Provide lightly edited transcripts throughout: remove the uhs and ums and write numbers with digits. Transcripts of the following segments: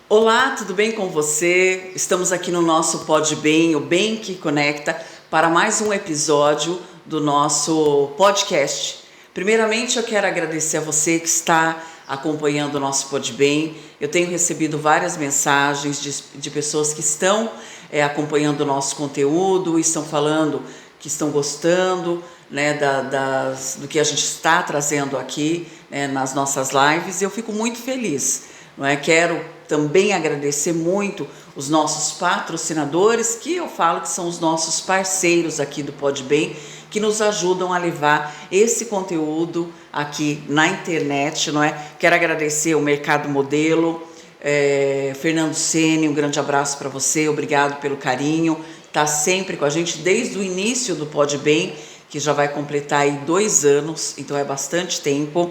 Olá, tudo bem com você? Estamos aqui no nosso Pod Bem, o Bem que Conecta, para mais um episódio do nosso podcast. Primeiramente, eu quero agradecer a você que está acompanhando o nosso Pod Bem. Eu tenho recebido várias mensagens de pessoas que estão acompanhando o nosso conteúdo, estão falando que estão gostando, né, do que a gente está trazendo aqui, né, nas nossas lives, e eu fico muito feliz. Não é? Quero também agradecer muito os nossos patrocinadores, que eu falo que são os nossos parceiros aqui do Pod Bem, que nos ajudam a levar esse conteúdo aqui na internet, não é? Quero agradecer o Mercado Modelo, Fernando Sene, um grande abraço para você, obrigado pelo carinho, está sempre com a gente desde o início do Pod Bem, que já vai completar aí 2 anos, então é bastante tempo.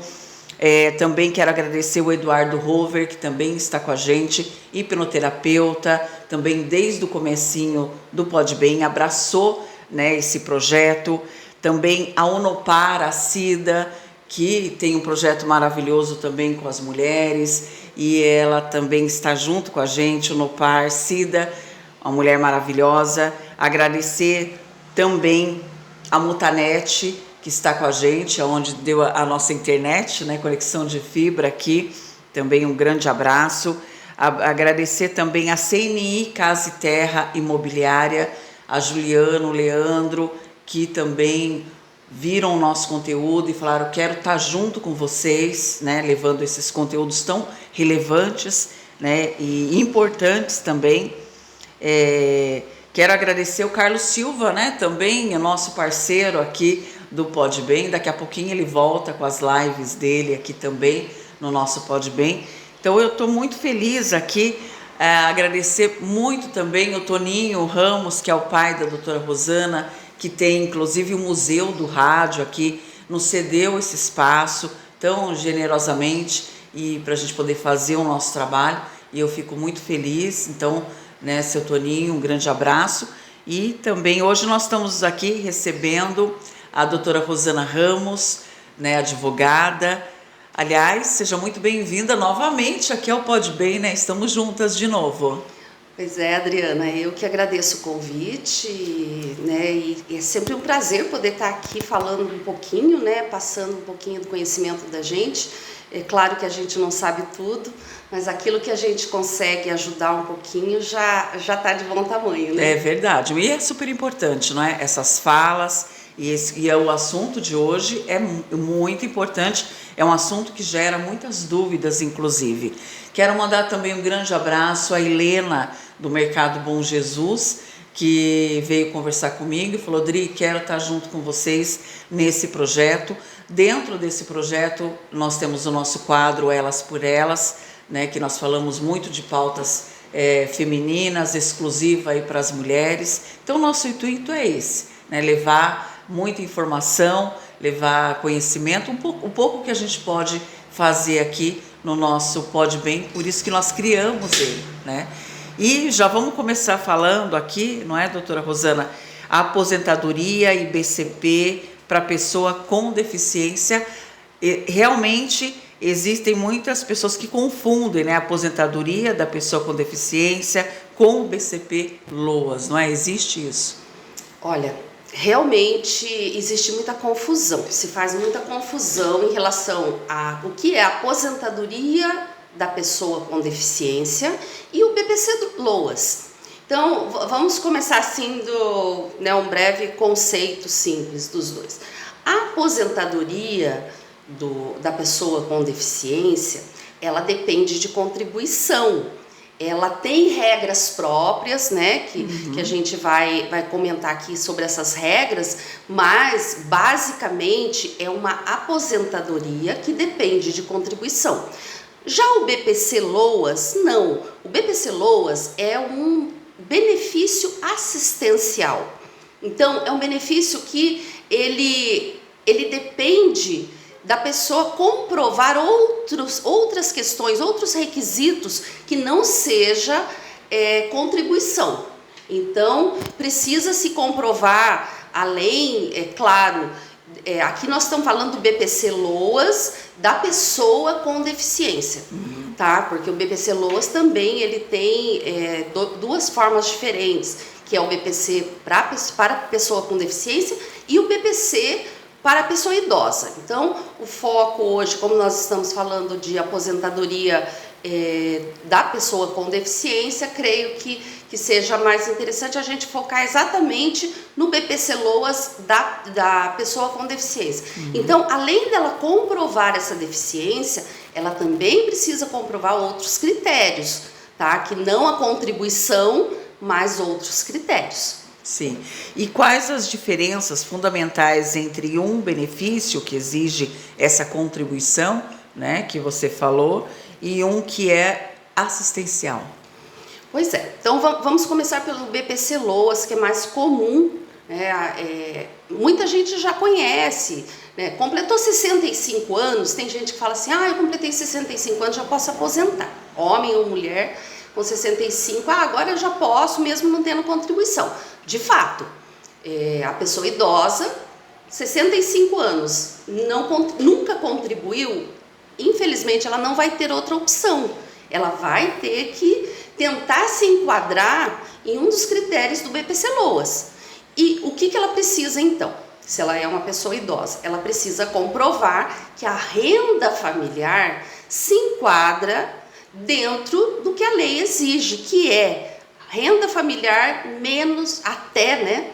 Também quero agradecer o Eduardo Rover, que também está com a gente, hipnoterapeuta, também desde o comecinho do Pod Bem, abraçou, né, esse projeto. Também a Unopar, a Cida, que tem um projeto maravilhoso também com as mulheres, e ela também está junto com a gente, Unopar, Cida, uma mulher maravilhosa. Agradecer também a Mutanet, que está com a gente, onde deu a nossa internet, né, conexão de fibra aqui, também um grande abraço. Agradecer também a CNI Casa e Terra Imobiliária, a Juliano, o Leandro, que também viram o nosso conteúdo e falaram: quero estar junto com vocês, né, levando esses conteúdos tão relevantes, né, e importantes também. Quero agradecer o Carlos Silva, né, também é nosso parceiro aqui do Pod Bem. Daqui a pouquinho ele volta com as lives dele aqui também no nosso Pod Bem. Então eu estou muito feliz aqui, agradecer muito também o Toninho Ramos, que é o pai da doutora Rosana, que tem inclusive o Museu do Rádio aqui, nos cedeu esse espaço tão generosamente e para a gente poder fazer o nosso trabalho, e eu fico muito feliz. Então, né, seu Toninho, um grande abraço. E também hoje nós estamos aqui recebendo a doutora Rosana Ramos, né, advogada. Aliás, seja muito bem-vinda novamente aqui ao Pod Bem, né? Estamos juntas de novo. Pois é, Adriana, eu que agradeço o convite, né, e é sempre um prazer poder estar aqui falando um pouquinho, né, passando um pouquinho do conhecimento da gente. É claro que a gente não sabe tudo, mas aquilo que a gente consegue ajudar um pouquinho já está de bom tamanho, né? É verdade, e é super importante, não é? Essas falas, e o assunto de hoje é muito importante, é um assunto que gera muitas dúvidas, inclusive. Quero mandar também um grande abraço à Helena, do Mercado Bom Jesus, que veio conversar comigo e falou: Dri, quero estar junto com vocês nesse projeto. Dentro desse projeto, nós temos o nosso quadro Elas por Elas, né, que nós falamos muito de pautas femininas, exclusiva aí para as mulheres. Então, nosso intuito é esse, né, levar muita informação, levar conhecimento, um pouco que a gente pode fazer aqui no nosso Pod Bem, por isso que nós criamos ele, né? E já vamos começar falando aqui, não é, doutora Rosana, a aposentadoria e BCP para pessoa com deficiência. Realmente existem muitas pessoas que confundem, né, a aposentadoria da pessoa com deficiência com o BCP LOAS, não é? Existe isso? Olha, realmente existe muita confusão, se faz muita confusão em relação a o que é a aposentadoria da pessoa com deficiência e o BPC LOAS. Então, vamos começar assim né, um breve conceito simples dos dois. A aposentadoria da pessoa com deficiência, ela depende de contribuição. Ela tem regras próprias, né, que a gente vai comentar aqui sobre essas regras, mas basicamente é uma aposentadoria que depende de contribuição. Já o BPC LOAS, não. O BPC LOAS é um benefício assistencial. Então, é um benefício que ele depende da pessoa comprovar outras questões, outros requisitos que não seja contribuição. Então, precisa se comprovar, além, claro, aqui nós estamos falando do BPC LOAS da pessoa com deficiência. tá? Porque o BPC Loas também ele tem duas formas diferentes, que é o BPC para pessoa com deficiência e o BPC para a pessoa idosa. Então, o foco hoje, como nós estamos falando de aposentadoria da pessoa com deficiência, creio que seja mais interessante a gente focar exatamente no BPC Loas da pessoa com deficiência. Então, além dela comprovar essa deficiência, ela também precisa comprovar outros critérios, tá? Que não a contribuição, mas outros critérios. Sim. E quais as diferenças fundamentais entre um benefício que exige essa contribuição, né, que você falou, e um que é assistencial? Pois é. Então vamos começar pelo BPC Loas, que é mais comum, né? Muita gente já conhece, né? Completou 65 anos, tem gente que fala assim, eu completei 65 anos, já posso aposentar. Homem ou mulher com 65, agora eu já posso, mesmo não tendo contribuição. De fato, a pessoa idosa, 65 anos, nunca contribuiu, infelizmente ela não vai ter outra opção. Ela vai ter que tentar se enquadrar em um dos critérios do BPC Loas. E o que ela precisa então? Se ela é uma pessoa idosa, ela precisa comprovar que a renda familiar se enquadra dentro do que a lei exige, que é renda familiar menos até, né,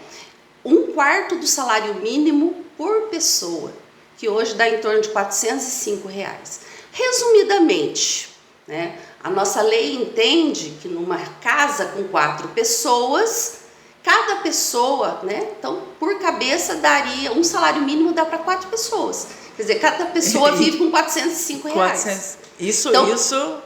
1/4 do salário mínimo por pessoa, que hoje dá em torno de R$405. Resumidamente, né, a nossa lei entende que numa casa com 4 pessoas, cada pessoa, né, então por cabeça daria, um salário mínimo dá para 4 pessoas. Quer dizer, cada pessoa vive com R$405. Isso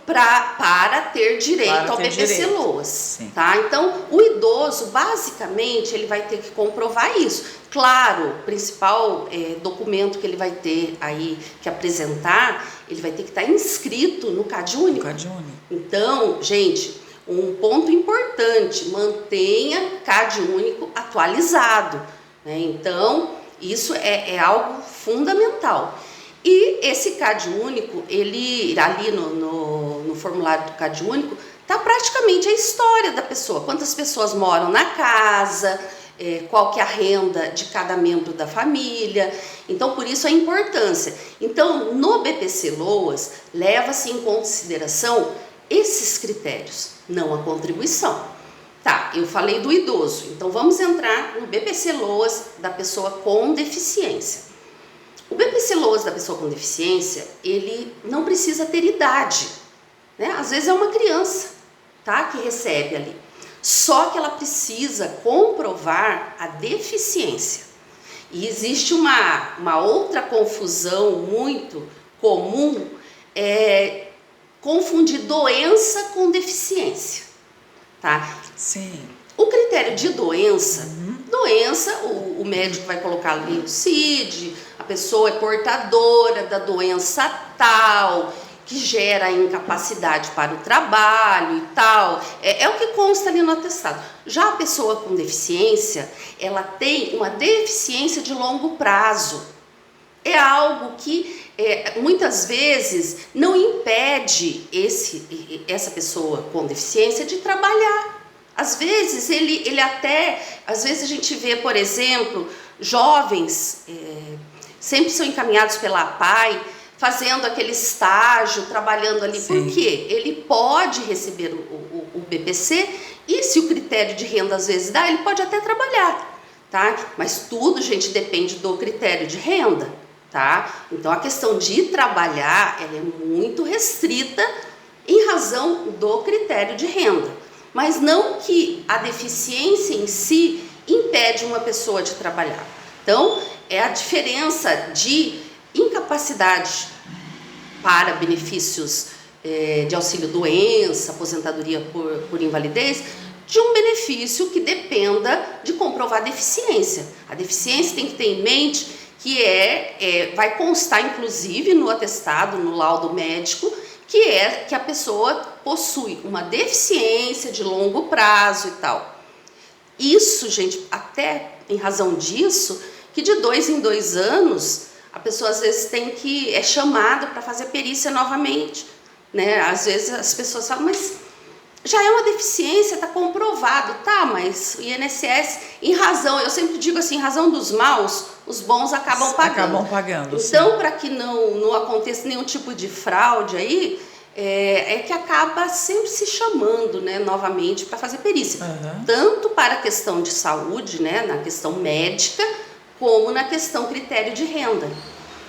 para ter direito ao BPC Loas, tá? Então, o idoso, basicamente, ele vai ter que comprovar isso. Claro, o principal documento que ele vai ter aí que apresentar, ele vai ter que estar inscrito no CAD Único. Então, gente, um ponto importante, mantenha CAD Único atualizado, né? Então, isso é algo fundamental. E esse CAD Único, ele ali no formulário do CAD Único, está praticamente a história da pessoa. Quantas pessoas moram na casa, qual que é a renda de cada membro da família. Então, por isso a importância. Então, no BPC Loas, leva-se em consideração esses critérios, não a contribuição. Tá, eu falei do idoso, então vamos entrar no BPC Loas da pessoa com deficiência. O BPC Loas da pessoa com deficiência, ele não precisa ter idade, né? Às vezes é uma criança, tá, que recebe ali. Só que ela precisa comprovar a deficiência. E existe uma outra confusão muito comum, confundir doença com deficiência, tá? Sim. O critério de doença, o médico vai colocar ali o CID, a pessoa é portadora da doença tal, que gera incapacidade para o trabalho e tal, é o que consta ali no atestado. Já a pessoa com deficiência, ela tem uma deficiência de longo prazo. É algo que muitas vezes não impede essa pessoa com deficiência de trabalhar. Às vezes às vezes a gente vê, por exemplo, jovens sempre são encaminhados pela APAE, fazendo aquele estágio, trabalhando ali. Sim. Por quê? Ele pode receber o BPC e se o critério de renda às vezes dá, ele pode até trabalhar, tá? Mas tudo, gente, depende do critério de renda, tá? Então a questão de trabalhar, ela é muito restrita em razão do critério de renda. Mas não que a deficiência em si impede uma pessoa de trabalhar. Então, é a diferença de incapacidade para benefícios de auxílio-doença, aposentadoria por invalidez, de um benefício que dependa de comprovar deficiência. A deficiência tem que ter em mente que vai constar, inclusive, no atestado, no laudo médico, que a pessoa possui uma deficiência de longo prazo e tal. Isso, gente, até em razão disso, que de 2 em 2 anos, a pessoa às vezes é chamada para fazer perícia novamente, né? Às vezes as pessoas falam, mas já é uma deficiência, está comprovado, tá? Mas o INSS, em razão, eu sempre digo assim, em razão dos maus, os bons acabam pagando. Acabam pagando, então, para que não aconteça nenhum tipo de fraude aí, é que acaba sempre se chamando, né, novamente para fazer perícia. Tanto para a questão de saúde, né, na questão médica, como na questão critério de renda.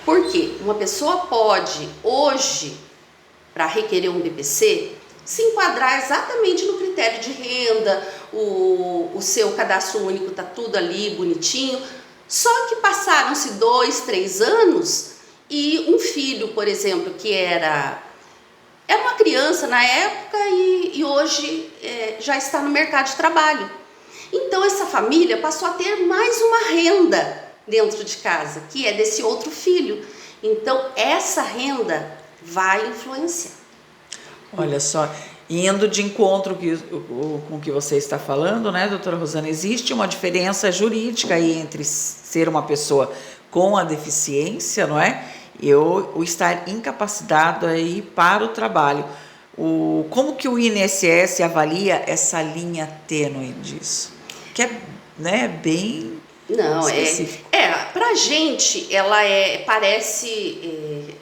Por quê? Uma pessoa pode, hoje, para requerer um BPC, se enquadrar exatamente no critério de renda, o seu cadastro único está tudo ali bonitinho, só que passaram-se 2, 3 anos e um filho, por exemplo, que era uma criança na época e hoje já está no mercado de trabalho. Então essa família passou a ter mais uma renda dentro de casa, que é desse outro filho. Então essa renda vai influenciar. Olha só, indo de encontro com o que você está falando, né, doutora Rosana, existe uma diferença jurídica aí entre ser uma pessoa com a deficiência, não é? E o estar incapacitado aí para o trabalho. Como que o INSS avalia essa linha tênue disso? Que é, né, bem específico. Pra gente ela parece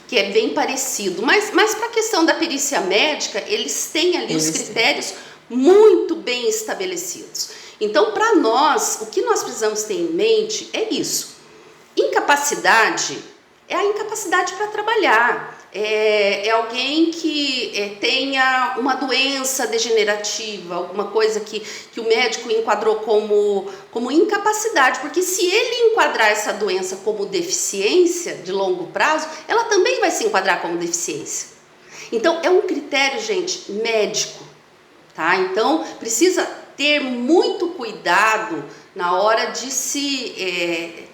que é bem parecido, mas para a questão da perícia médica, eles têm ali os critérios muito bem estabelecidos. Então, para nós, o que nós precisamos ter em mente é isso. Incapacidade é a incapacidade para trabalhar. É alguém que tenha uma doença degenerativa, alguma coisa que o médico enquadrou como incapacidade, porque se ele enquadrar essa doença como deficiência de longo prazo, ela também vai se enquadrar como deficiência. Então, é um critério, gente, médico, tá? Então, precisa ter muito cuidado na hora de se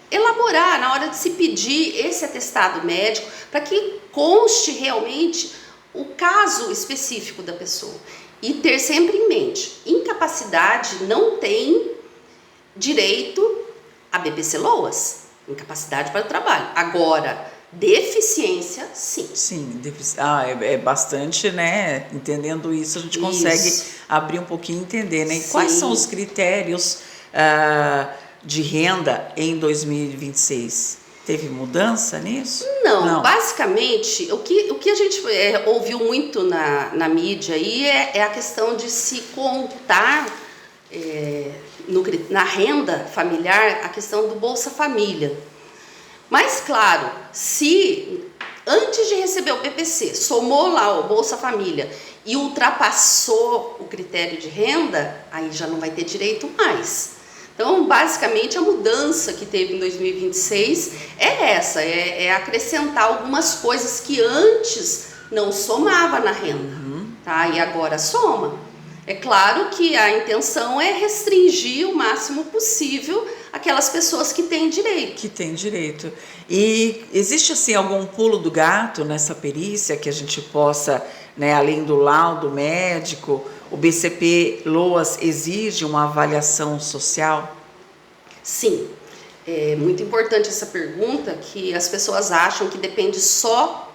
elaborar, na hora de se pedir esse atestado médico, para que conste realmente o caso específico da pessoa. E ter sempre em mente, incapacidade não tem direito a BPC-LOAS, incapacidade para o trabalho. Agora, deficiência, sim. Sim, é bastante, né? Entendendo isso, a gente consegue abrir um pouquinho e entender, né? E quais são os critérios de renda em 2026? Teve mudança nisso? Não. Basicamente, o que a gente ouviu muito na mídia aí é a questão de se contar na renda familiar a questão do Bolsa Família. Mas, claro, se antes de receber o BPC, somou lá o Bolsa Família e ultrapassou o critério de renda, aí já não vai ter direito mais. Então, basicamente, a mudança que teve em 2026 é essa, é acrescentar algumas coisas que antes não somava na renda, tá? E agora soma. É claro que a intenção é restringir o máximo possível aquelas pessoas que têm direito. Que têm direito. E existe, assim, algum pulo do gato nessa perícia que a gente possa, né, além do laudo médico, o BCP-LOAS exige uma avaliação social? Sim, é muito importante essa pergunta, que as pessoas acham que depende só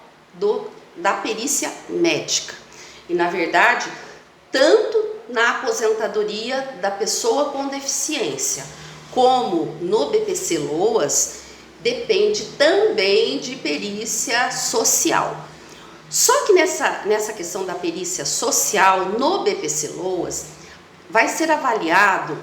da perícia médica. E, na verdade, tanto na aposentadoria da pessoa com deficiência, como no BPC-LOAS, depende também de perícia social. Só que nessa questão da perícia social, no BPC-LOAS, vai ser avaliado,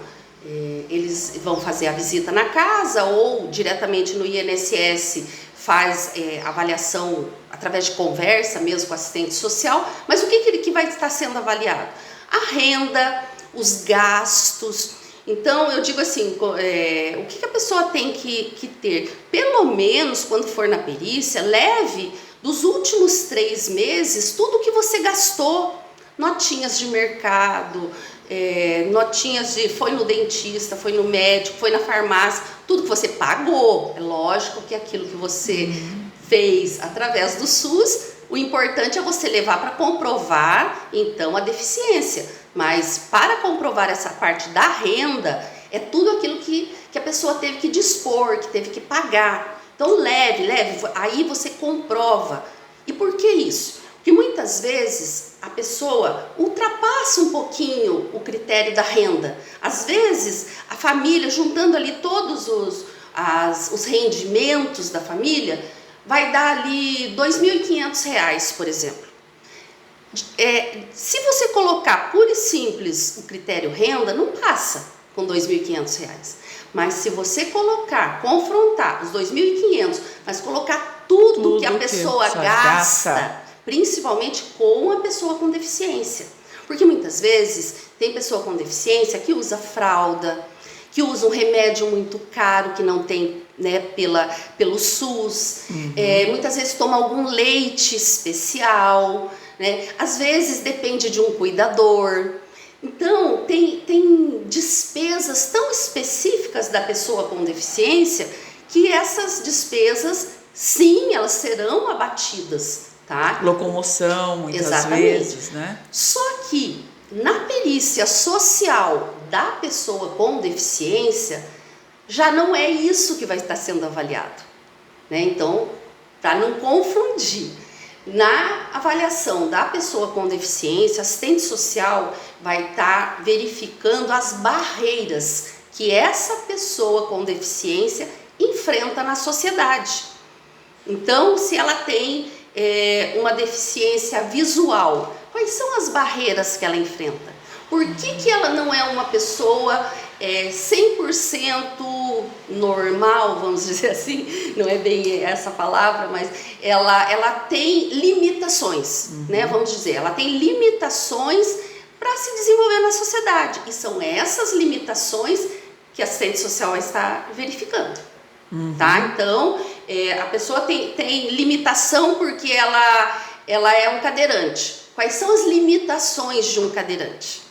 eles vão fazer a visita na casa ou diretamente no INSS faz avaliação através de conversa mesmo com o assistente social, mas o que vai estar sendo avaliado? A renda, os gastos. Então, eu digo assim, o que a pessoa tem que ter? Pelo menos, quando for na perícia, leve dos últimos 3 meses tudo que você gastou. Notinhas de mercado, notinhas foi no dentista, foi no médico, foi na farmácia, tudo que você pagou. É lógico que aquilo que você fez através do SUS, o importante é você levar para comprovar, então, a deficiência. Mas para comprovar essa parte da renda, é tudo aquilo que a pessoa teve que dispor, que teve que pagar. Então, leve, aí você comprova. E por que isso? Porque Porque muitas vezes a pessoa ultrapassa um pouquinho o critério da renda. Às vezes a família, juntando ali todos os rendimentos da família, vai dar ali R$ 2.500, por exemplo. Se você colocar pura e simples o critério renda, não passa com R$ 2.500. Mas se você confrontar os 2.500, mas colocar tudo que a pessoa gasta, principalmente com a pessoa com deficiência. Porque muitas vezes tem pessoa com deficiência que usa fralda, que usa um remédio muito caro que não tem, né, pelo SUS, muitas vezes toma algum leite especial, né? Às vezes depende de um cuidador. Então, tem despesas tão específicas da pessoa com deficiência que essas despesas, sim, elas serão abatidas, tá? Locomoção, muitas vezes, né? Só que na perícia social da pessoa com deficiência, já não é isso que vai estar sendo avaliado, né? Então, para não confundir, na avaliação da pessoa com deficiência, assistente social vai estar verificando as barreiras que essa pessoa com deficiência enfrenta na sociedade. Então, se ela tem uma deficiência visual, quais são as barreiras que ela enfrenta? Por que ela não é uma pessoa 100% normal, vamos dizer assim, não é bem essa palavra, mas ela tem limitações, né? Vamos dizer, ela tem limitações para se desenvolver na sociedade, e são essas limitações que a assistente social está verificando, tá? Então, a pessoa tem limitação porque ela é um cadeirante. Quais são as limitações de um cadeirante?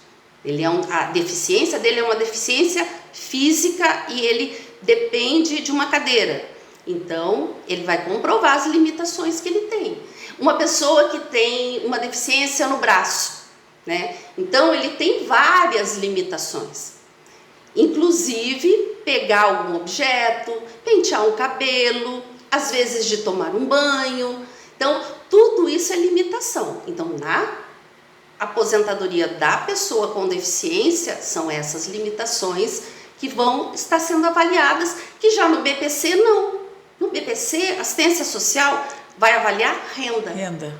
A deficiência dele é uma deficiência física e ele depende de uma cadeira. Então, ele vai comprovar as limitações que ele tem. Uma pessoa que tem uma deficiência no braço, né? Então, ele tem várias limitações. Inclusive, pegar algum objeto, pentear um cabelo, às vezes de tomar um banho. Então, tudo isso é limitação. Então, na aposentadoria da pessoa com deficiência, são essas limitações que vão estar sendo avaliadas, que já no BPC não. No BPC, assistência social vai avaliar renda.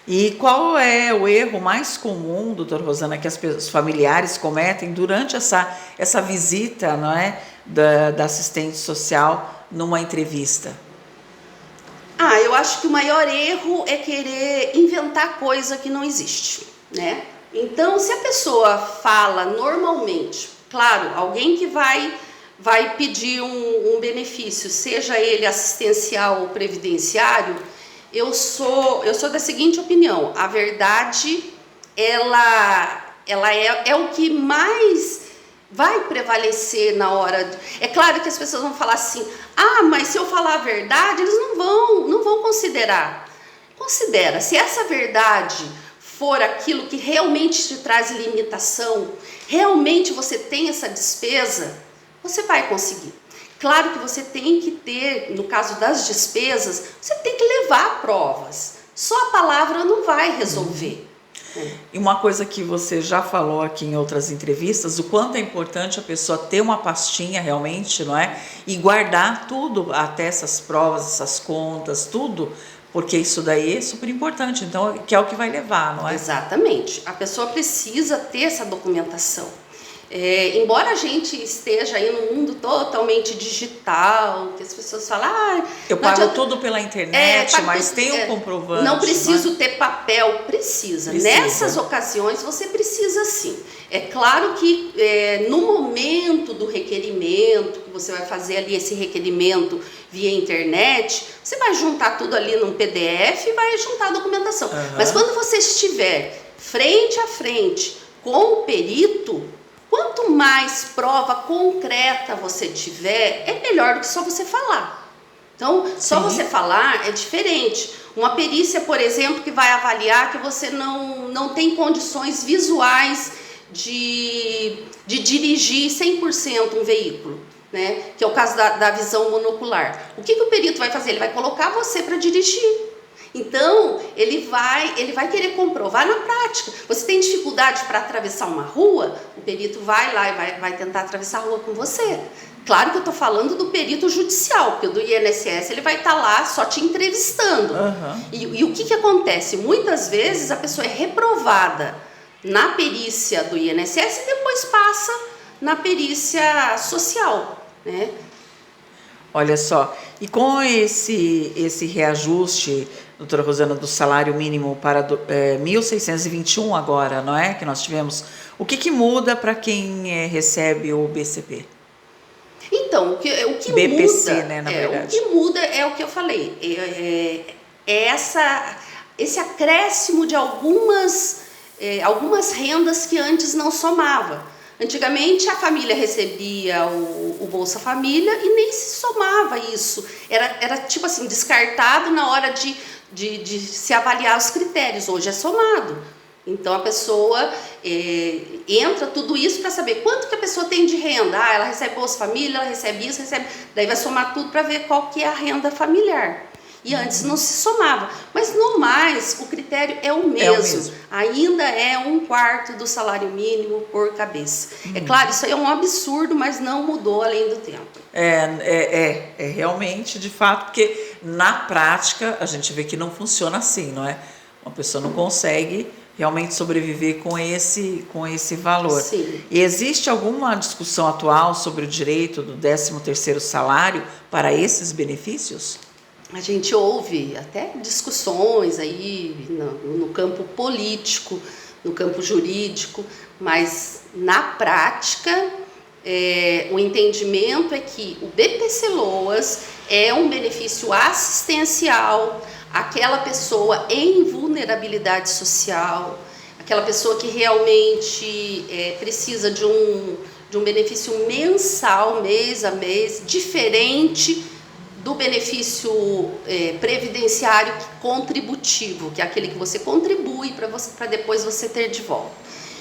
E qual é o erro mais comum, doutora Rosana, que os familiares cometem durante essa visita, não é, da assistente social numa entrevista? Eu acho que o maior erro é querer inventar coisa que não existe, né? Então, se a pessoa fala normalmente, claro, alguém que vai pedir um benefício, seja ele assistencial ou previdenciário, eu sou da seguinte opinião: a verdade ela é o que mais vai prevalecer na hora. É claro que as pessoas vão falar assim: mas se eu falar a verdade, eles não vão considerar. Considera, se essa verdade for aquilo que realmente te traz limitação, realmente você tem essa despesa, você vai conseguir. Claro que você tem que ter, no caso das despesas, você tem que levar provas. Só a palavra não vai resolver. E uma coisa que você já falou aqui em outras entrevistas, o quanto é importante a pessoa ter uma pastinha realmente, não é? E guardar tudo, até essas provas, essas contas, tudo, porque isso daí é super importante, então, que é o que vai levar, não é? Exatamente. A pessoa precisa ter essa documentação. Embora a gente esteja aí num mundo totalmente digital, que as pessoas falam, eu pago tudo pela internet, mas tem um comprovante. Não preciso ter papel, precisa. Nessas ocasiões você precisa sim. É claro que no momento do requerimento, que você vai fazer ali esse requerimento via internet, você vai juntar tudo ali num PDF e vai juntar a documentação. Mas quando você estiver frente a frente com o perito, quanto mais prova concreta você tiver, é melhor do que só você falar. Então, só você falar é diferente. Uma perícia, por exemplo, que vai avaliar que você não tem condições visuais de dirigir 100% um veículo, né? Que é o caso da visão monocular. O que o perito vai fazer? Ele vai colocar você para dirigir. Então, ele vai querer comprovar na prática. Você tem dificuldade para atravessar uma rua, o perito vai lá e vai tentar atravessar a rua com você. Claro que eu estou falando do perito judicial, porque o do INSS ele vai estar lá só te entrevistando. Uhum. E o que acontece? Muitas vezes a pessoa é reprovada na perícia do INSS e depois passa na perícia social, né? Olha só, e com esse reajuste, doutora Rosana, do salário mínimo para 1.621 agora, não é? Que nós tivemos, o que muda para quem recebe o BCP? Então, o que BPC, muda, né, na verdade. O que muda é o que eu falei, esse acréscimo de algumas rendas que antes não somava. Antigamente a família recebia o Bolsa Família e nem se somava isso. Era tipo assim, descartado na hora de se avaliar os critérios. Hoje é somado. Então a pessoa entra tudo isso para saber quanto que a pessoa tem de renda. Ela recebe Bolsa Família, ela recebe isso, daí vai somar tudo para ver qual que é a renda familiar. E antes não se somava. Mas no mais, o critério é o mesmo. Ainda é 1/4 do salário mínimo por cabeça. É claro, isso aí é um absurdo, mas não mudou além do tempo. É realmente, de fato, porque na prática a gente vê que não funciona assim, não é? Uma pessoa não consegue realmente sobreviver com esse valor. Sim. E existe alguma discussão atual sobre o direito do 13º salário para esses benefícios? A gente ouve até discussões aí no campo político, no campo jurídico, mas na prática o entendimento é que o BPC Loas é um benefício assistencial àquela pessoa em vulnerabilidade social, aquela pessoa que realmente precisa de um benefício mensal, mês a mês, diferente do benefício previdenciário contributivo, que é aquele que você contribui para depois você ter de volta.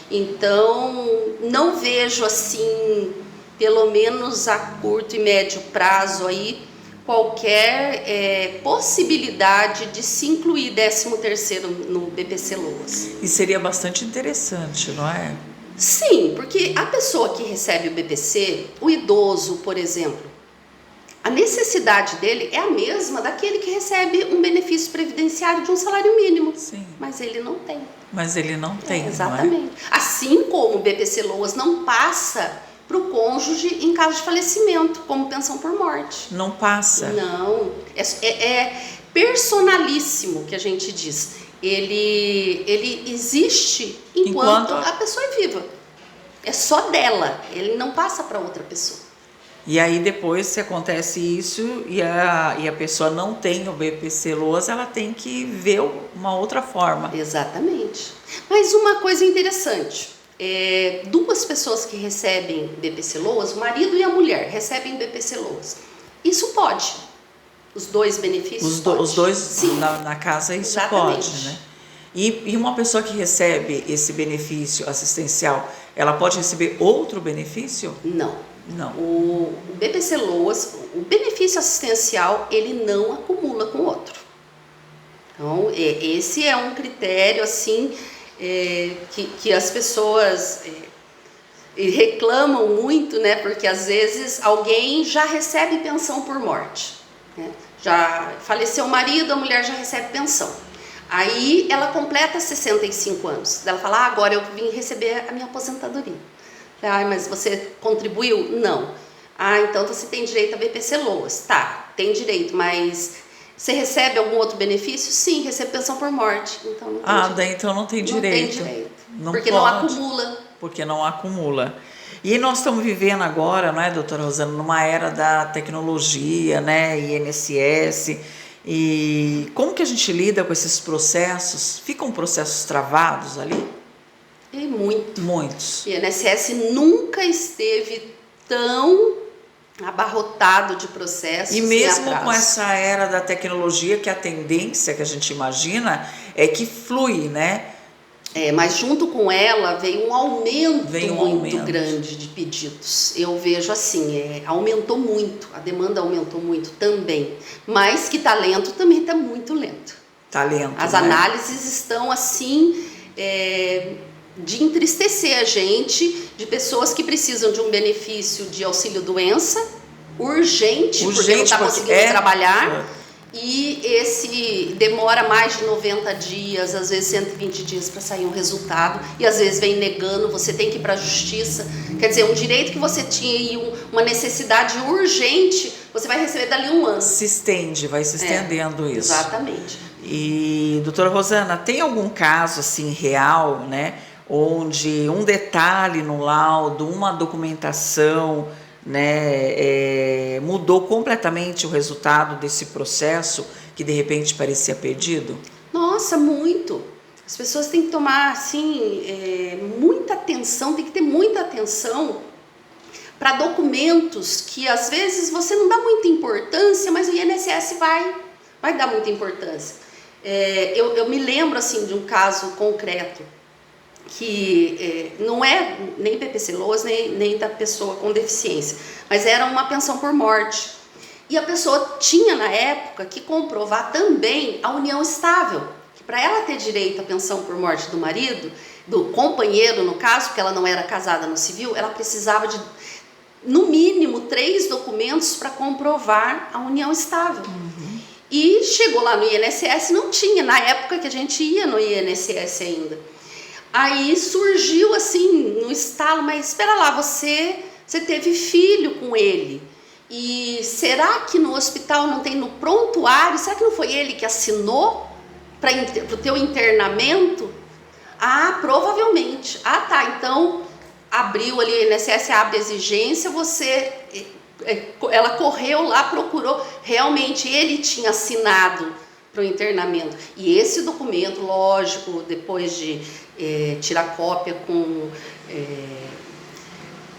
Então, não vejo assim, pelo menos a curto e médio prazo aí, qualquer possibilidade de se incluir 13º no BPC Loas. E seria bastante interessante, não é? Sim, porque a pessoa que recebe o BPC, o idoso, por exemplo, a necessidade dele é a mesma daquele que recebe um benefício previdenciário de um salário mínimo. Sim. Mas ele não tem. Mas ele não tem, exatamente. Não é? Assim como o BPC Loas não passa para o cônjuge em caso de falecimento, como pensão por morte. Não passa? Não. É personalíssimo, que a gente diz. Ele existe enquanto a pessoa é viva. É só dela. Ele não passa para outra pessoa. E aí depois, se acontece isso e a pessoa não tem o BPC Loas, ela tem que ver uma outra forma. Exatamente. Mas uma coisa interessante, duas pessoas que recebem BPC Loas, o marido e a mulher recebem BPC Loas. Isso pode. Os dois benefícios Os dois Sim. na casa, isso Exatamente. pode, né? E uma pessoa que recebe esse benefício assistencial, ela pode receber outro benefício? Não. Não. O BPC Loas, o benefício assistencial, ele não acumula com outro. Então, esse é um critério, assim, que as pessoas reclamam muito, né? Porque, às vezes, alguém já recebe pensão por morte, né? Já faleceu o marido, a mulher já recebe pensão. Aí, ela completa 65 anos. Ela fala, agora eu vim receber a minha aposentadoria. Mas você contribuiu? Não. Então você tem direito a BPC Loas. Tá, tem direito, mas você recebe algum outro benefício? Sim, recebe pensão por morte. Então não tem direito. Daí então não tem direito. Não tem direito. Não porque pode, não acumula. Porque não acumula. E nós estamos vivendo agora, não é, doutora Rosana, numa era da tecnologia, né, INSS. E como que a gente lida com esses processos? Ficam processos travados ali? E muito. Muitos. O INSS nunca esteve tão abarrotado de processos. E mesmo com essa era da tecnologia, que a tendência que a gente imagina é que flui, né? Mas junto com ela veio um aumento muito grande de pedidos. Eu vejo assim, aumentou muito, a demanda aumentou muito também. Mas que está lento também está muito lento. talento. As né? análises estão assim, de entristecer a gente, de pessoas que precisam de um benefício de auxílio-doença urgente, porque não está conseguindo trabalhar. E esse demora mais de 90 dias, às vezes 120 dias para sair um resultado, e às vezes vem negando, você tem que ir para a justiça. Quer dizer, um direito que você tinha e uma necessidade urgente, você vai receber dali um ano. Se estende, vai se estendendo isso. Exatamente. E, doutora Rosana, tem algum caso assim real, né, onde um detalhe no laudo, uma documentação, né, mudou completamente o resultado desse processo que de repente parecia perdido? Nossa, muito. As pessoas têm que tomar assim, muita atenção, tem que ter muita atenção para documentos que às vezes você não dá muita importância, mas o INSS vai dar muita importância. Eu me lembro assim de um caso concreto que não é nem PPC-LOAS, nem da pessoa com deficiência, mas era uma pensão por morte. E a pessoa tinha, na época, que comprovar também a união estável. Que para ela ter direito à pensão por morte do marido, do companheiro, no caso, porque ela não era casada no civil, ela precisava de, no mínimo, 3 documentos para comprovar a união estável. Uhum. E chegou lá no INSS, não tinha, na época que a gente ia no INSS ainda. Aí surgiu assim, no estalo, mas espera lá, você teve filho com ele, e será que no hospital não tem no prontuário, será que não foi ele que assinou para o teu internamento? Ah, provavelmente. Ah, tá, então abriu ali, o INSS abre a exigência, ela correu lá, procurou, realmente ele tinha assinado para o internamento. E esse documento, lógico, depois de tirar cópia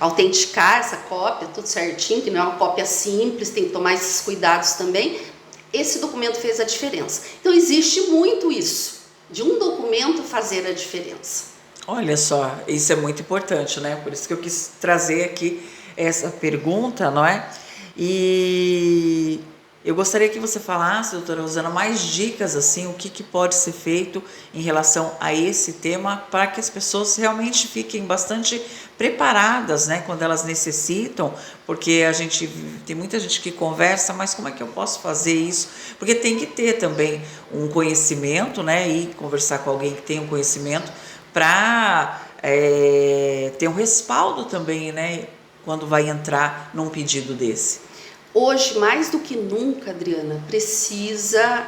autenticar essa cópia, tudo certinho, que não é uma cópia simples, tem que tomar esses cuidados também, esse documento fez a diferença. Então existe muito isso, de um documento fazer a diferença. Olha só, isso é muito importante, né? Por isso que eu quis trazer aqui essa pergunta, não é? E eu gostaria que você falasse, doutora Rosana, mais dicas, assim, o que pode ser feito em relação a esse tema para que as pessoas realmente fiquem bastante preparadas, né, quando elas necessitam, porque tem muita gente que conversa, mas como é que eu posso fazer isso? Porque tem que ter também um conhecimento, né, e conversar com alguém que tem um conhecimento para ter um respaldo também, né, quando vai entrar num pedido desse. Hoje, mais do que nunca, Adriana, precisa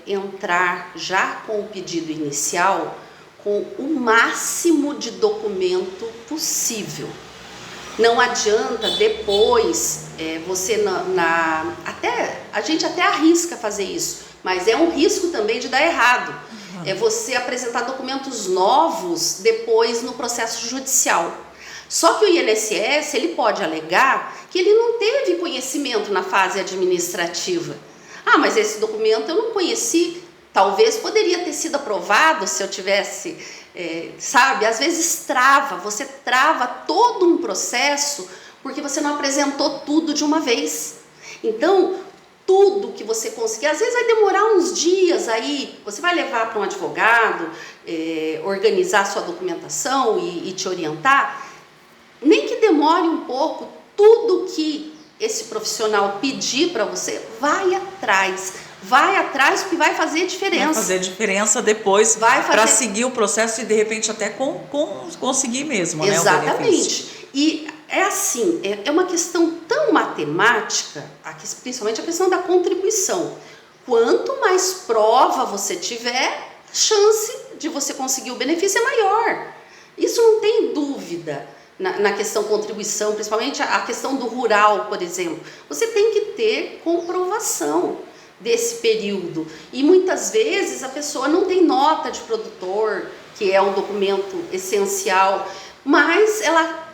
entrar já com o pedido inicial com o máximo de documento possível. Não adianta depois você a gente até arrisca fazer isso, mas é um risco também de dar errado. Uhum. É você apresentar documentos novos depois no processo judicial. Só que o INSS, ele pode alegar que ele não teve conhecimento na fase administrativa. Ah, mas esse documento eu não conheci, talvez poderia ter sido aprovado se eu tivesse, sabe? Às vezes você trava todo um processo porque você não apresentou tudo de uma vez. Então, tudo que você conseguir, às vezes vai demorar uns dias aí, você vai levar para um advogado, organizar sua documentação e te orientar. Nem que demore um pouco, tudo que esse profissional pedir para você, vai atrás porque vai fazer diferença. Vai fazer diferença depois para seguir o processo e de repente até conseguir mesmo, né? Exatamente. E é assim, é uma questão tão matemática, principalmente a questão da contribuição. Quanto mais prova você tiver, a chance de você conseguir o benefício é maior. Isso não tem dúvida. Na questão contribuição, principalmente a questão do rural, por exemplo, você tem que ter comprovação desse período. E muitas vezes a pessoa não tem nota de produtor, que é um documento essencial, mas ela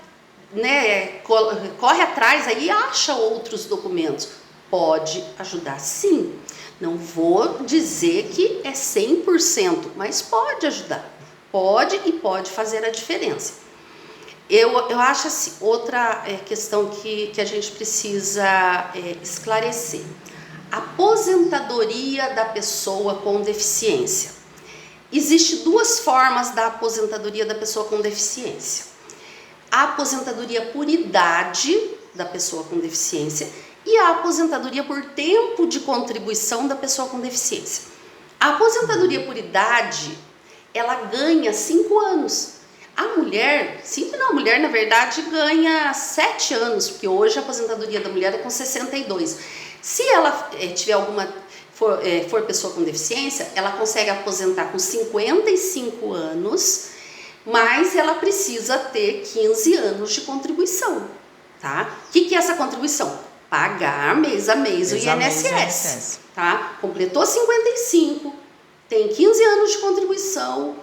corre atrás aí e acha outros documentos. Pode ajudar, sim. Não vou dizer que é 100%, mas pode ajudar. Pode e pode fazer a diferença. Eu acho assim, outra questão que a gente precisa esclarecer. Aposentadoria da pessoa com deficiência. Existem duas formas da aposentadoria da pessoa com deficiência. A aposentadoria por idade da pessoa com deficiência e a aposentadoria por tempo de contribuição da pessoa com deficiência. A aposentadoria por idade, ela ganha 5 anos. A mulher, 5 não, a mulher na verdade ganha 7 anos, porque hoje a aposentadoria da mulher é com 62. Se ela tiver for pessoa com deficiência, ela consegue aposentar com 55 anos, mas ela precisa ter 15 anos de contribuição, tá? O que é essa contribuição? Pagar mês a mês o INSS, tá? Completou 55, tem 15 anos de contribuição,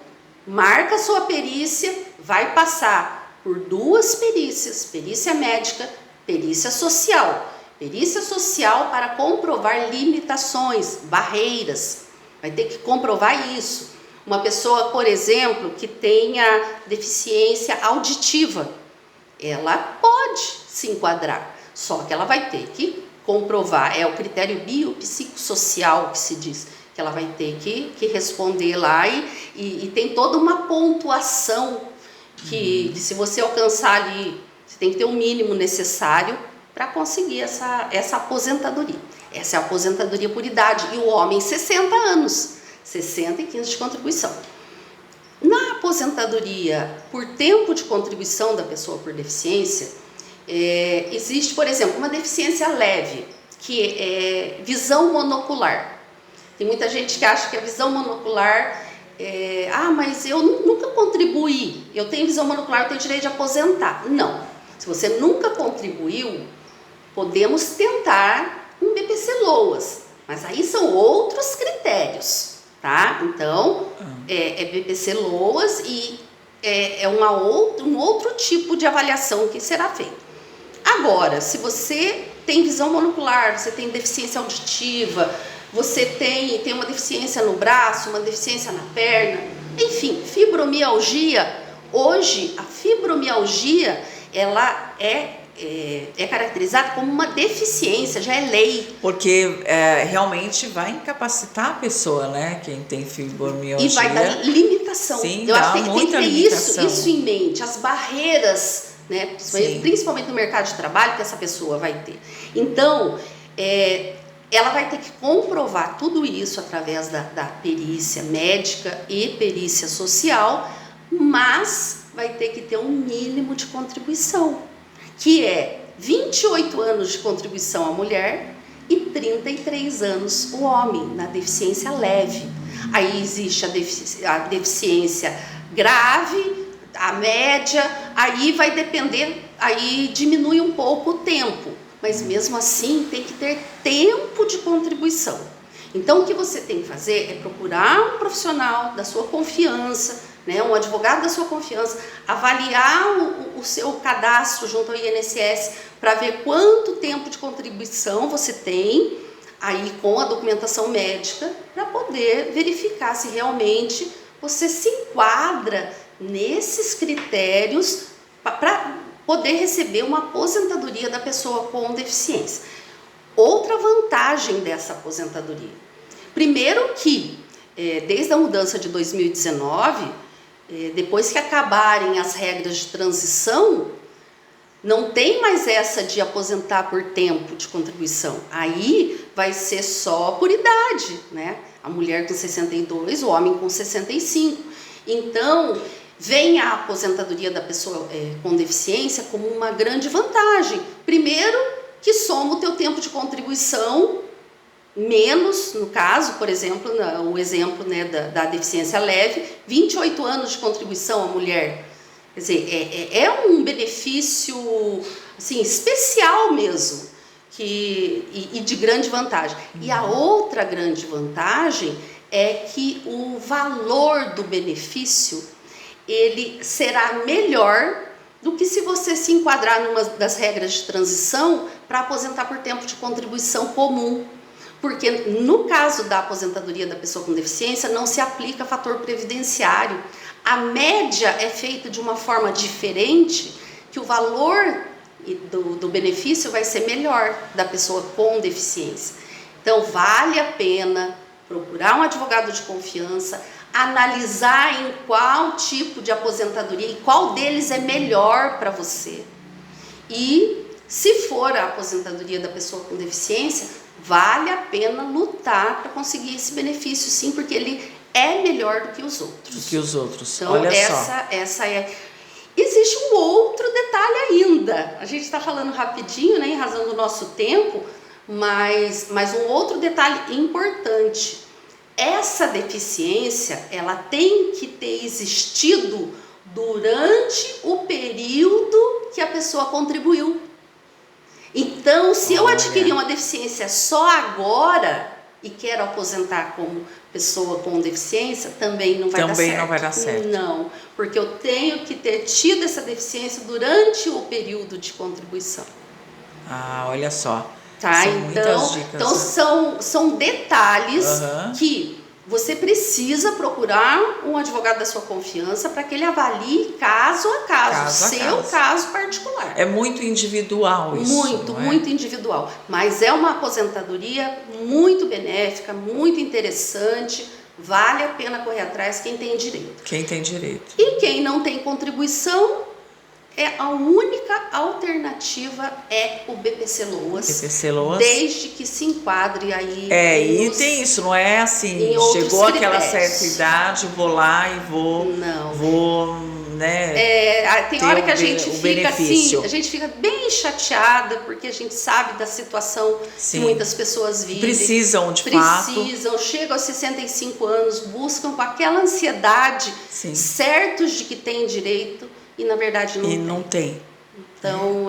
marca sua perícia, vai passar por 2 perícias, perícia médica, perícia social. Perícia social para comprovar limitações, barreiras, vai ter que comprovar isso. Uma pessoa, por exemplo, que tenha deficiência auditiva, ela pode se enquadrar, só que ela vai ter que comprovar, é o critério biopsicossocial que se diz, que ela vai ter que responder lá e tem toda uma pontuação que se você alcançar ali, você tem que ter o mínimo necessário para conseguir essa aposentadoria. Essa é a aposentadoria por idade. E o homem, 60 anos, 60 e 15 de contribuição. Na aposentadoria por tempo de contribuição da pessoa por deficiência, existe, por exemplo, uma deficiência leve, que é visão monocular. Tem muita gente que acha que a visão monocular mas eu nunca contribuí, eu tenho visão monocular, eu tenho direito de aposentar. Não. Se você nunca contribuiu, podemos tentar um BPC-LOAS, mas aí são outros critérios, tá? Então, é BPC-LOAS e um outro tipo de avaliação que será feito. Agora, se você tem visão monocular, você tem deficiência auditiva, você tem uma deficiência no braço, uma deficiência na perna, enfim, fibromialgia, hoje a fibromialgia, ela é caracterizada como uma deficiência, já é lei. Porque realmente vai incapacitar a pessoa, né? Quem tem fibromialgia. E vai dar limitação. Sim, eu acho que tem que ter limitação. isso em mente, as barreiras, né? Principalmente no mercado de trabalho que essa pessoa vai ter. Então, ela vai ter que comprovar tudo isso através da perícia médica e perícia social, mas vai ter que ter um mínimo de contribuição, que é 28 anos de contribuição a mulher e 33 anos o homem, na deficiência leve. Aí existe a deficiência grave, a média, aí vai depender, aí diminui um pouco o tempo, mas mesmo assim tem que ter tempo de contribuição. Então o que você tem que fazer é procurar um profissional da sua confiança, né, um advogado da sua confiança, avaliar o seu cadastro junto ao INSS para ver quanto tempo de contribuição você tem, aí com a documentação médica, para poder verificar se realmente você se enquadra nesses critérios para poder receber uma aposentadoria da pessoa com deficiência. Outra vantagem dessa aposentadoria, primeiro que desde a mudança de 2019, depois que acabarem as regras de transição, não tem mais essa de aposentar por tempo de contribuição. Aí vai ser só por idade, né? A mulher com 62, o homem com 65. Então, vem a aposentadoria da pessoa com deficiência como uma grande vantagem. Primeiro, que soma o teu tempo de contribuição menos, no caso, por exemplo, o exemplo, né, da deficiência leve, 28 anos de contribuição à mulher. Quer dizer, é um benefício assim, especial mesmo e de grande vantagem. E a outra grande vantagem é que o valor do benefício ele será melhor do que se você se enquadrar numa das regras de transição para aposentar por tempo de contribuição comum. Porque no caso da aposentadoria da pessoa com deficiência não se aplica fator previdenciário. A média é feita de uma forma diferente, que o valor do benefício vai ser melhor da pessoa com deficiência. Então, vale a pena procurar um advogado de confiança, analisar em qual tipo de aposentadoria e qual deles é melhor para você. E se for a aposentadoria da pessoa com deficiência, vale a pena lutar para conseguir esse benefício, sim, porque ele é melhor do que os outros. Do que os outros. Então, olha essa é. Existe um outro detalhe ainda. A gente está falando rapidinho, né, em razão do nosso tempo, mas um outro detalhe importante. Essa deficiência, ela tem que ter existido durante o período que a pessoa contribuiu. Então, se eu adquirir uma deficiência só agora e quero aposentar como pessoa com deficiência, também não vai dar certo. Também não vai dar certo. Não, porque eu tenho que ter tido essa deficiência durante o período de contribuição. Ah, olha só. Tá? São muitas dicas. Então são detalhes que você precisa procurar um advogado da sua confiança para que ele avalie caso a caso, seu caso particular. É muito individual isso. Muito individual. Mas é uma aposentadoria muito benéfica, muito interessante. Vale a pena correr atrás quem tem direito. Quem tem direito. E quem não tem contribuição, a única alternativa é o BPC Loas. BPC Loas. Desde que se enquadre aí. E tem isso, não é assim, chegou aquela certa idade, vou lá e vou. Não. Vou, né? Tem hora que a gente fica benefício. assim, a gente fica bem chateada, porque a gente sabe da situação que muitas pessoas vivem. Precisam, de fato. Chegam aos 65 anos, buscam com aquela ansiedade, certos de que têm direito. E na verdade não tem. Então,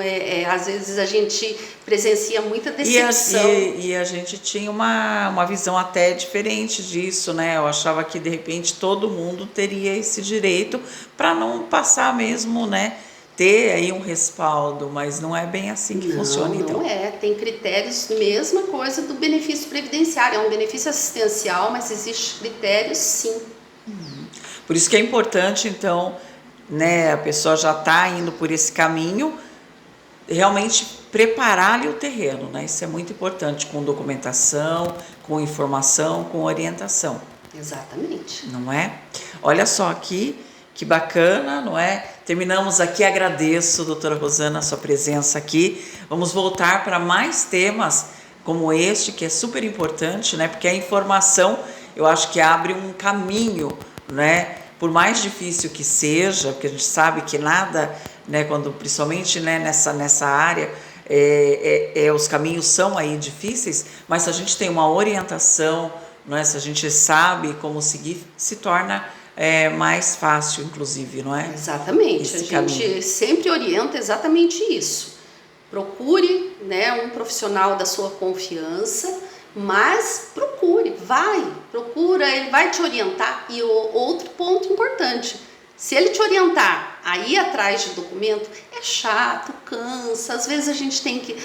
às vezes a gente presencia muita decepção. E a gente tinha uma visão até diferente disso, né? Eu achava que de repente todo mundo teria esse direito para não passar mesmo, né? Ter aí um respaldo, mas não é bem assim que funciona, então. Não é, tem critérios, mesma coisa do benefício previdenciário, é um benefício assistencial, mas existe critérios sim. Por isso que é importante, então, né, a pessoa já está indo por esse caminho, realmente preparar ali o terreno, né? Isso é muito importante, com documentação, com informação, com orientação. Exatamente. Não é? Olha só aqui, que bacana, não é? Terminamos aqui, agradeço, doutora Rosana, a sua presença aqui. Vamos voltar para mais temas como este, que é super importante, né? Porque a informação, eu acho que abre um caminho, né? Por mais difícil que seja, porque a gente sabe que nada, né, quando principalmente, né, nessa área, os caminhos são aí difíceis, mas se a gente tem uma orientação, não é? Se a gente sabe como seguir, se torna mais fácil, inclusive, não é? Exatamente, a gente sempre orienta exatamente isso. Procure, né, um profissional da sua confiança, mas procura, ele vai te orientar. E outro ponto importante, se ele te orientar a ir atrás de documento, é chato, cansa, às vezes a gente tem que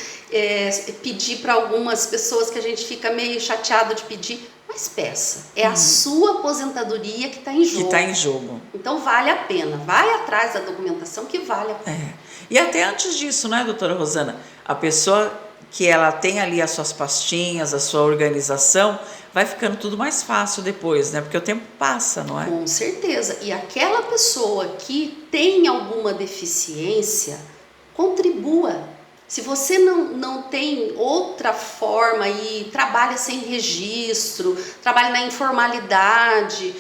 pedir para algumas pessoas que a gente fica meio chateado de pedir, mas peça, a sua aposentadoria que está em jogo. Que está em jogo. Então vale a pena, vai atrás da documentação que vale a pena. E até antes disso, né, doutora Rosana, a pessoa que ela tem ali as suas pastinhas, a sua organização, vai ficando tudo mais fácil depois, né? Porque o tempo passa, não é? Com certeza. E aquela pessoa que tem alguma deficiência, contribua. Se você não tem outra forma e trabalha sem registro, trabalha na informalidade,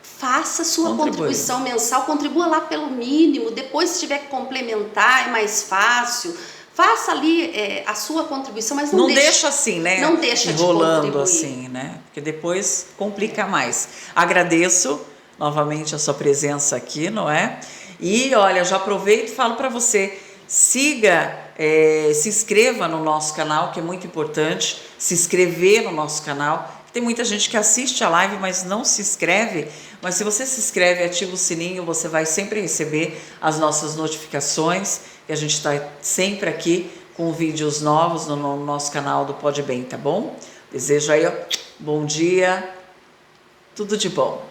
faça sua contribuição mensal, contribua lá pelo mínimo, depois se tiver que complementar é mais fácil. Faça ali a sua contribuição, mas não deixa assim, né? Não deixa enrolando de assim, né? Porque depois complica mais. Agradeço novamente a sua presença aqui, não é? E olha, já aproveito e falo para você, siga, se inscreva no nosso canal, que é muito importante, se inscrever no nosso canal. Tem muita gente que assiste a live, mas não se inscreve. Mas se você se inscreve e ativa o sininho, você vai sempre receber as nossas notificações. E a gente está sempre aqui com vídeos novos no nosso canal do Pode Bem, tá bom? Desejo aí, bom dia, tudo de bom.